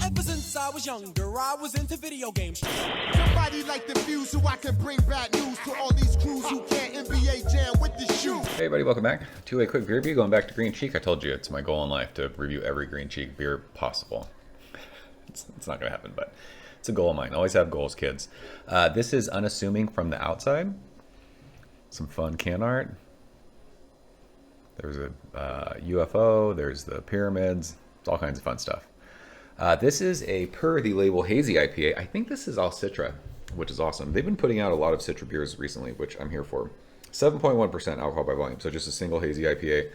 Ever since I was younger, I was into video games. Somebody like the fuse so I can bring bad news to all these crews who can't NBA jam with the shoe. Hey everybody, welcome back to a quick beer review. Going back to Green Cheek. I told you it's my goal in life to review every Green Cheek beer possible. It's not going to happen, but it's a goal of mine. Always have goals, kids. This is Unassuming from the outside. Some fun can art. There's a UFO. There's the pyramids. It's all kinds of fun stuff. This is a per the label hazy IPA. I think this is all Citra, which is awesome. They've been putting out a lot of Citra beers recently, which I'm here for. 7.1% alcohol by volume, so just a single hazy IPA.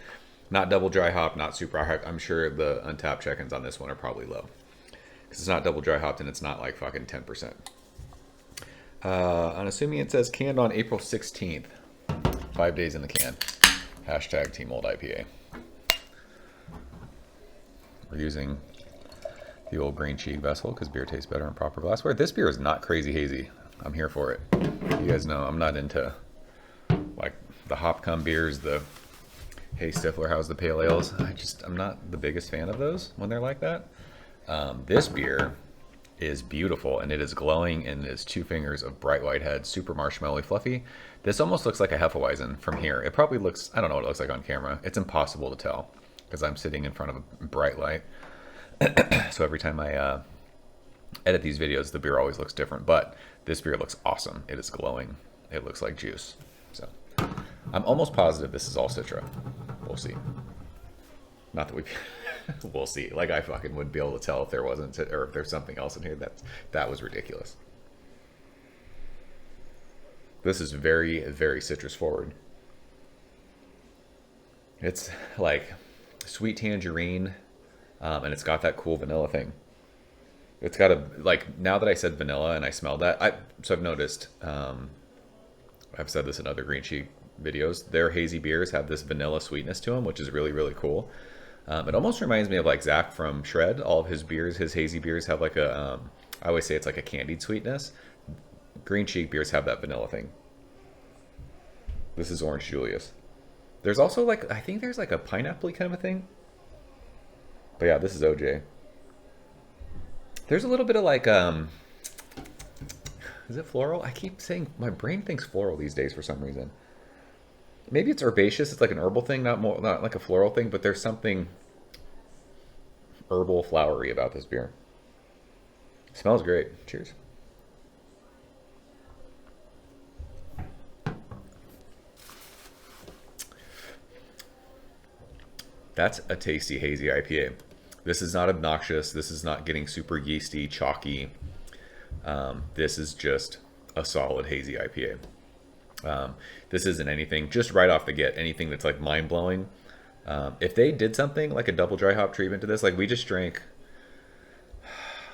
Not double dry hop, not super high. I'm sure the Untappd check-ins on this one are probably low, because it's not double dry hopped and it's not like fucking 10%. Unassuming, it says canned on April 16th. 5 days in the can. Hashtag Team Old IPA. We're using the old Green Cheek vessel because beer tastes better in proper glassware. This beer is not crazy hazy. I'm here for it. You guys know I'm not into like the hop cum beers, the Hey Stifler, how's the pale ales? I'm not the biggest fan of those when they're like that. This beer is beautiful and it is glowing and is 2 fingers of bright white head, super marshmallowy fluffy. This almost looks like a Hefeweizen from here. It probably looks, I don't know what it looks like on camera. It's impossible to tell because I'm sitting in front of a bright light. So every time I edit these videos, the beer always looks different, but this beer looks awesome. It is glowing. It looks like juice. So I'm almost positive this is all Citra. We'll see. Not that we we'll see. Like I fucking would be able to tell if there wasn't, or if there's something else in here. That was ridiculous. This is very, very citrus forward. It's like sweet tangerine, and it's got that cool vanilla thing. It's got a, like, now that I said vanilla and I smelled that, so I've noticed, I've said this in other Green Cheek videos, their hazy beers have this vanilla sweetness to them, which is really, really cool. It almost reminds me of like Zach from Shred. All of his beers, his hazy beers have like a, I always say it's like a candied sweetness. Green Cheek beers have that vanilla thing. This is Orange Julius. There's also like, I think there's like a pineapple-y kind of a thing. But yeah, this is OJ. There's a little bit of like, is it floral? I keep saying, my brain thinks floral these days for some reason. Maybe it's herbaceous. It's like an herbal thing, not like a floral thing, but there's something herbal, flowery about this beer. It smells great. Cheers. That's a tasty hazy IPA. This is not obnoxious. This is not getting super yeasty, chalky. This is just a solid hazy IPA. This isn't anything, just right off the get, anything that's like mind-blowing. If they did something like a double dry hop treatment to this, like we just drank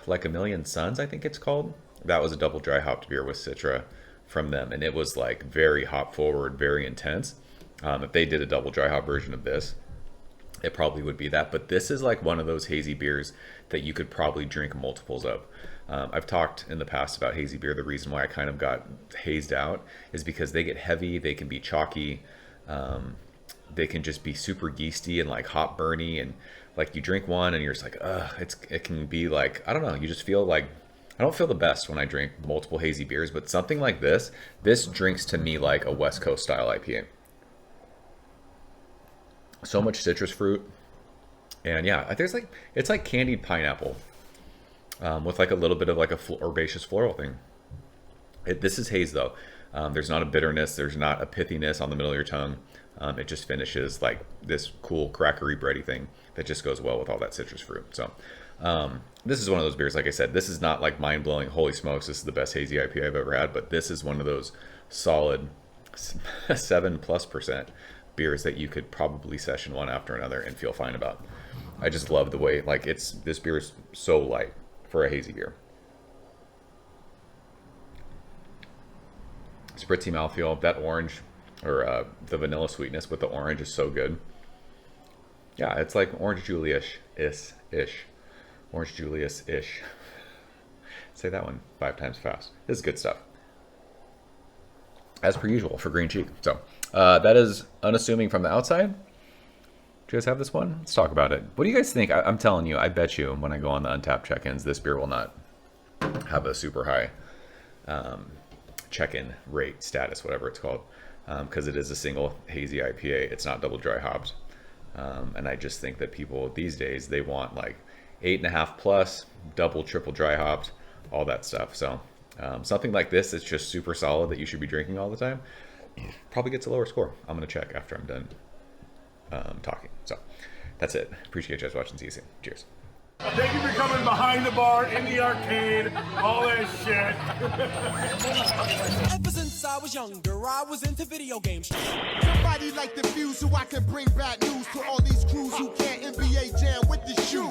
like A Million Suns, I think it's called. That was a double dry hopped beer with Citra from them, and it was like very hop forward, very intense. If they did a double dry hop version of this, it probably would be that. But this is like one of those hazy beers that you could probably drink multiples of. I've talked in the past about hazy beer. The reason why I kind of got hazed out is because they get heavy, they can be chalky, they can just be super yeasty and like hot burny, and like you drink one and you're just like, ugh, it can be like, I don't know, you just feel like, I don't feel the best when I drink multiple hazy beers, but something like this drinks to me like a West Coast style IPA. So much citrus fruit, and yeah, there's like, it's like candied pineapple. With like a little bit of like a herbaceous floral thing. This is haze though. There's not a bitterness. There's not a pithiness on the middle of your tongue. It just finishes like this cool crackery bready thing that just goes well with all that citrus fruit. So this is one of those beers, like I said, this is not like mind-blowing, holy smokes, this is the best hazy IPA I've ever had, but this is one of those solid 7+% beers that you could probably session one after another and feel fine about. I just love the way, like, this beer is so light for a hazy beer. Spritzy mouthfeel. That orange, or the vanilla sweetness with the orange is so good. Yeah, it's like Orange Julius-ish. Orange Julius-ish. Say that one 5 times fast. This is good stuff. As per usual for Green Cheek. So that is Unassuming from the outside. Do you guys have this one? Let's talk about it. What do you guys think? I'm telling you, I bet you when I go on the Untappd check-ins, this beer will not have a super high check-in rate, status, whatever it's called, because it is a single hazy IPA. It's not double dry hopped. And I just think that people these days, they want like 8.5 plus, double, triple dry hopped, all that stuff. So something like this that's just super solid that you should be drinking all the time probably gets a lower score. I'm going to check after I'm done talking. So that's it. Appreciate you guys watching. See you soon. Cheers. Thank you for coming behind the bar, in the arcade, all that shit. Ever since I was younger, I was into video games. Somebody like the fuse so I can bring bad news to all these crews who can't NBA jam with the shoe.